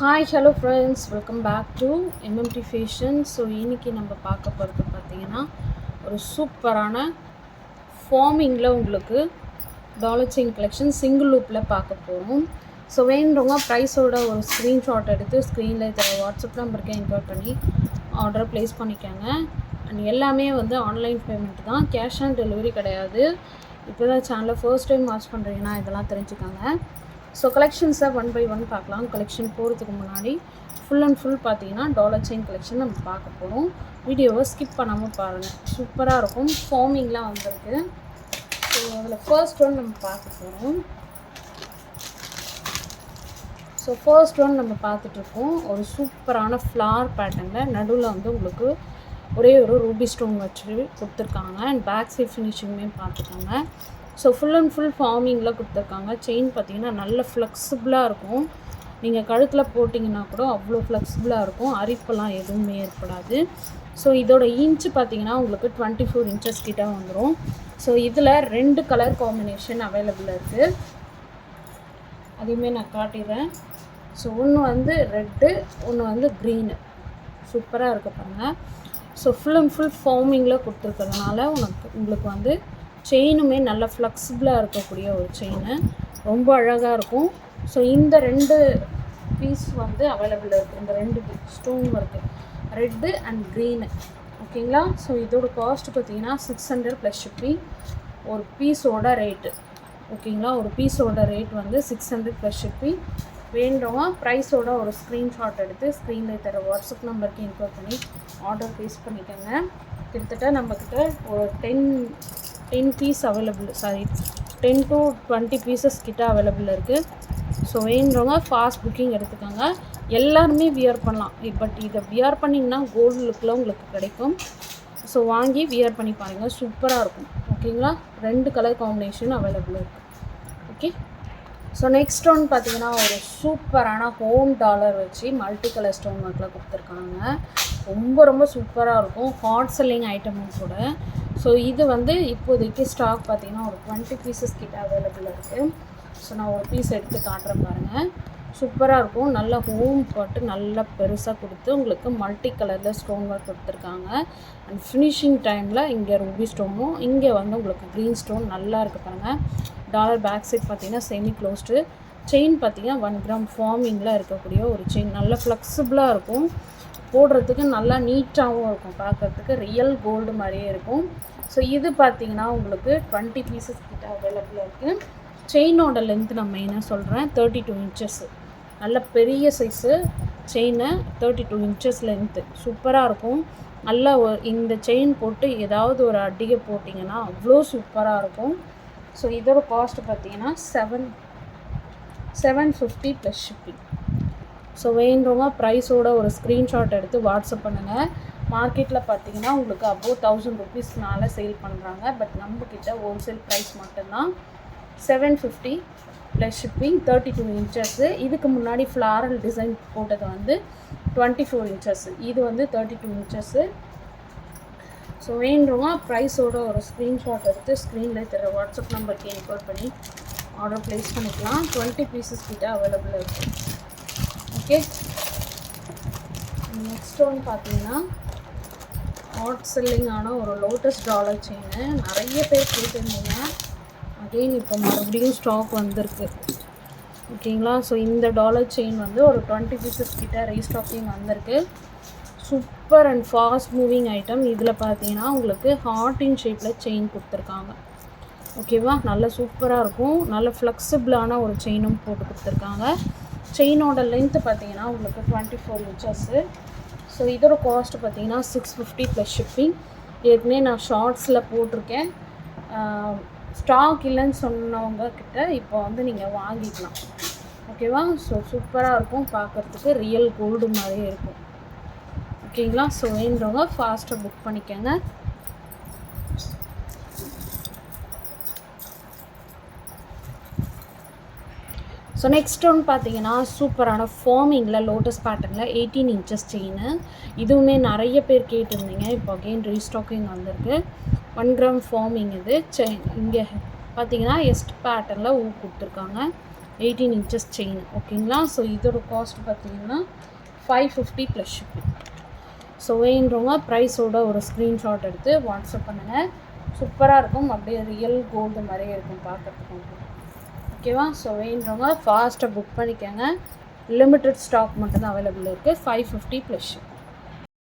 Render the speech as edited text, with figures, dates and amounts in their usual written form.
Hi hello friends, welcome back to MMT fashion. So இன்றைக்கி நம்ம பார்க்க போகிறது பார்த்திங்கன்னா ஒரு சூப்பரான ஃபார்மிங்கில் உங்களுக்கு டாலர் செயின் கலெக்ஷன் சிங்கிள் லூப்பில் பார்க்க போகிறோம். ஸோ வேணுறவங்க ப்ரைஸோட ஒரு ஸ்க்ரீன்ஷாட் எடுத்து ஸ்க்ரீனில் தர வாட்ஸ்அப் நம்பருக்கு என்கொயர் பண்ணி ஆர்டரை ப்ளேஸ் பண்ணிக்கோங்க. அண்ட் எல்லாமே ஆன்லைன் பேமெண்ட் தான், கேஷ் ஆன் டெலிவரி கிடையாது. இப்போ தான் சேனலை ஃபர்ஸ்ட் டைம் வாட்ச் பண்ணுறீங்கன்னா இதெல்லாம் தெரிஞ்சுக்கோங்க. ஸோ கலெக்ஷன்ஸை ஒன் பை ஒன் பார்க்கலாம். கலெக்ஷன் போகிறதுக்கு முன்னாடி ஃபுல் அண்ட் ஃபுல் பார்த்தீங்கன்னா டாலர் செயின் கலெக்ஷன் நம்ம பார்க்க போகிறோம். வீடியோவை ஸ்கிப் பண்ணாமல் பாருங்கள், சூப்பராக இருக்கும். ஃபார்மிங்லாம் வந்திருக்கு. ஸோ அதில் ஃபர்ஸ்ட் ஒன் நம்ம பார்க்க போகிறோம். ஸோ ஃபர்ஸ்ட் ஒன் நம்ம பார்த்துட்ருக்கோம். ஒரு சூப்பரான ஃப்ளார் பேட்டர்னில் நடுவில் உங்களுக்கு ஒரே ஒரு ரூபி ஸ்டோன் வச்சு கொடுத்துருக்காங்க. அண்ட் பேக் சைட் ஃபினிஷிங்குமே பார்த்துக்காங்க. ஸோ ஃபுல் அண்ட் ஃபுல் ஃபார்மிங்கில் கொடுத்துருக்காங்க. செயின் பார்த்திங்கன்னா நல்ல ஃப்ளெக்சிபிளாக இருக்கும். நீங்கள் கழுத்தில் போட்டிங்கன்னா கூட அவ்வளோ ஃப்ளெக்சிபிளாக இருக்கும். அரிப்பெல்லாம் எதுவுமே ஏற்படாது. ஸோ இதோட இன்ச்சு பார்த்திங்கன்னா உங்களுக்கு 24 இன்ச்சஸ் கிட்ட வந்துடும். ஸோ இதில் 2 கலர் காம்பினேஷன் அவைலபிள் இருக்குது. அதையுமே நான் காட்டிடுறேன். ஸோ ஒன்று ரெட்டு, ஒன்று க்ரீனு. சூப்பராக இருக்க பாருங்கள். ஸோ ஃபுல் அண்ட் ஃபுல் ஃபார்மிங்கில் கொடுத்துருக்கிறதுனால உங்களுக்கு செயினுமே நல்ல ஃப்ளெக்சிபிளாக இருக்கக்கூடிய ஒரு செயின், ரொம்ப அழகாக இருக்கும். ஸோ இந்த 2 பீஸ் அவைலபிள் இருக்குது. இந்த 2 ஸ்டோன் இருக்குது, ரெட்டு அண்ட் க்ரீனு. ஓகேங்களா? ஸோ இதோட காஸ்ட் பார்த்திங்கன்னா 600 ப்ளஸ் ஷிப்பிங். ஒரு பீஸோட ரேட்டு ஓகேங்களா, ஒரு பீஸோட ரேட் 600 ப்ளஸ் ஷிப்பிங். வேண்டவங்க ப்ரைஸோட ஒரு ஸ்க்ரீன்ஷாட் எடுத்து ஸ்க்ரீனில் தர வாட்ஸ்அப் நம்பருக்கு என்கொயர் பண்ணி ஆர்டர் ப்ளேஸ் பண்ணிக்கோங்க. கிட்டத்தட்ட நம்மக்கிட்ட ஒரு 10 பீஸ் அவைலபிள், 10 to 20 பீசஸ் கிட்ட அவைலபிள் இருக்குது. ஸோ வேணுறவங்க ஃபாஸ்ட் புக்கிங் எடுத்துக்கோங்க. எல்லாருமே வியர் பண்ணலாம். பட் இதை வியர் பண்ணிங்கன்னா கோல்டு லுக்கில் உங்களுக்கு கிடைக்கும். ஸோ வாங்கி வியர் பண்ணி பாருங்கள், சூப்பராக இருக்கும். ஓகேங்களா? 2 கலர் காம்பினேஷன் அவைலபிள் இருக்குது. ஓகே. ஸோ நெக்ஸ்ட் ஒன் பார்த்திங்கன்னா ஒரு சூப்பரான ஹோம் டாலர் வச்சு மல்டி கலர் ஸ்டோன் ஒர்க்கில் கொடுத்துருக்காங்க. ரொம்ப சூப்பராக இருக்கும். ஹாட் செல்லிங் ஐட்டமும் கூட. ஸோ இது இப்போதைக்கு ஸ்டாக் பார்த்திங்கன்னா ஒரு 20 பீசஸ் கிட்ட அவைலபிள் இருக்குது. ஸோ நான் ஒரு பீஸ் எடுத்து காட்டுறேன் பாருங்கள். சூப்பராக இருக்கும். நல்ல ஹோம் போட்டு நல்லா பெருசாக கொடுத்து உங்களுக்கு மல்டி கலரில் ஸ்டோன் ஒர்க் கொடுத்துருக்காங்க. அண்ட் ஃபினிஷிங் டைமில் இங்கே ரூபி ஸ்டோனும், இங்கே உங்களுக்கு க்ரீன் ஸ்டோன் நல்லா இருக்குது பாருங்கள். டாலர் பேக் சைட் பார்த்திங்கன்னா செமி க்ளோஸ்டு. செயின் பார்த்திங்கன்னா 1 கிராம் ஃபார்மிங்கில் இருக்கக்கூடிய ஒரு செயின், நல்ல ஃப்ளெக்சிபிளாக இருக்கும். போடுறதுக்கு நல்லா நீட்டாகவும் இருக்கும். பார்க்குறதுக்கு ரியல் கோல்டு மாதிரியே இருக்கும். ஸோ இது பார்த்திங்கன்னா உங்களுக்கு 20 பீசஸ் கிட்ட அவைலபிளாக இருக்குது. செயினோட லென்த்து நான் மெயினாக சொல்கிறேன், 32 இன்ச்சஸ். நல்ல பெரிய சைஸு செயின், 32 இன்ச்சஸ் லென்த்து. சூப்பராக இருக்கும். நல்லா இந்த செயின் போட்டு ஏதாவது ஒரு அடிகை போட்டிங்கன்னா அவ்வளோ சூப்பராக இருக்கும். ஸோ இதோட காஸ்ட் பார்த்திங்கன்னா 750 ப்ளஸ் ஷிப்பிங். ஸோ வேணுறவங்க ப்ரைஸோட ஒரு ஸ்க்ரீன்ஷாட் எடுத்து வாட்ஸ்அப் பண்ணுங்கள். மார்க்கெட்டில் பார்த்திங்கன்னா உங்களுக்கு அபோவ் 1000 ருபீஸ் மேலே சேல் பண்ணுறாங்க. பட் நம்மக்கிட்ட ஹோல்சேல் ப்ரைஸ் மட்டும்தான் 750 ப்ளஸ் ஷிப்பிங். 32 இன்ச்சஸ்ஸு. இதுக்கு முன்னாடி ஃப்ளாரல் டிசைன் போட்டது 24 இன்ச்சஸ்ஸு. இது 32 இன்ச்சஸ்ஸு. ஸோ வேணுறவங்க ப்ரைஸோட ஒரு ஸ்க்ரீன்ஷாட் எடுத்து ஸ்க்ரீனில் தர வாட்ஸ்அப் நம்பருக்கு என்கொயர் பண்ணி ஆர்டர் ப்ளேஸ் பண்ணிக்கலாம். 20 பீசஸ் கிட்ட அவைலபிள் இருக்குது. ஓகே. நெக்ஸ்ட் ஒன் பார்த்தீங்கன்னா ஹாட் செல்லிங்கான ஒரு லோட்டஸ் டாலர் செயின். நிறைய பேர் கேட்டிருந்தீங்க. அகெயின் இப்போ மறுபடியும் ஸ்டாக் வந்திருக்கு. ஓகேங்களா? ஸோ இந்த டாலர் செயின் ஒரு 20 பீசஸ் கிட்ட ரீஸ்டாக்கிங் வந்திருக்கு. Super and fast moving item. இதில் பார்த்தீங்கன்னா உங்களுக்கு ஹார்ட் இன் ஷேப்பில் செயின் கொடுத்துருக்காங்க. ஓகேவா? நல்ல சூப்பராக இருக்கும். நல்ல ஃப்ளெக்சிபிளான ஒரு செயினும் போட்டு கொடுத்துருக்காங்க. செயினோட லென்த்து பார்த்தீங்கன்னா உங்களுக்கு 24 இன்ச்சஸ்ஸு. ஸோ இதோட காஸ்ட் பார்த்தீங்கன்னா 650 ப்ளஸ் ஷிப்பிங். ஏற்கனவே நான் ஷார்ட்ஸில் போட்டிருக்கேன். ஸ்டாக் இல்லைன்னு சொன்னவங்க கிட்ட இப்போ நீங்கள் வாங்கிக்கலாம். ஓகேவா? ஸோ சூப்பராக இருக்கும். பார்க்குறதுக்கு ரியல் கோல்டு மாதிரியே இருக்கும். ஓகேங்களா? ஸோ வேணுறவங்க ஃபாஸ்ட்டாக புக் பண்ணிக்கோங்க. ஸோ நெக்ஸ்ட் ஒன்று பார்த்தீங்கன்னா சூப்பரான ஃபார்மிங்கில் லோட்டஸ் பேட்டர்னில் 18 இன்ச்சஸ் செயின். இதுவுமே நிறைய பேர் கேட்டிருந்தீங்க. இப்போ அகெயின் ரீஸ்டாக்கிங் வந்திருக்கு. 1 கிராம் ஃபார்மிங் இது செயின். இங்கே பார்த்தீங்கன்னா எஸ்ட் பேட்டர்னில் கொடுத்துருக்காங்க. 18 inches செயின். ஓகேங்களா? ஸோ இதோட காஸ்ட் பார்த்தீங்கன்னா 550 ப்ளஸ் ஷிப்பிங். ஸோ வேணுறவங்க ப்ரைஸோட ஒரு ஸ்க்ரீன்ஷாட் எடுத்து வாட்ஸ்அப் பண்ணுங்கள். சூப்பராக இருக்கும், அப்படியே ரியல் கோல்டு மாதிரியே இருக்கும் பார்க்குறதுக்கு. ஓகேவா? ஸோ வேணுறவங்க ஃபாஸ்ட்டாக புக் பண்ணிக்கோங்க. லிமிட்டட் ஸ்டாக் மட்டும்தான் அவைலபிள் இருக்குது. 550 ப்ளஸ் ஷிப்பிங்.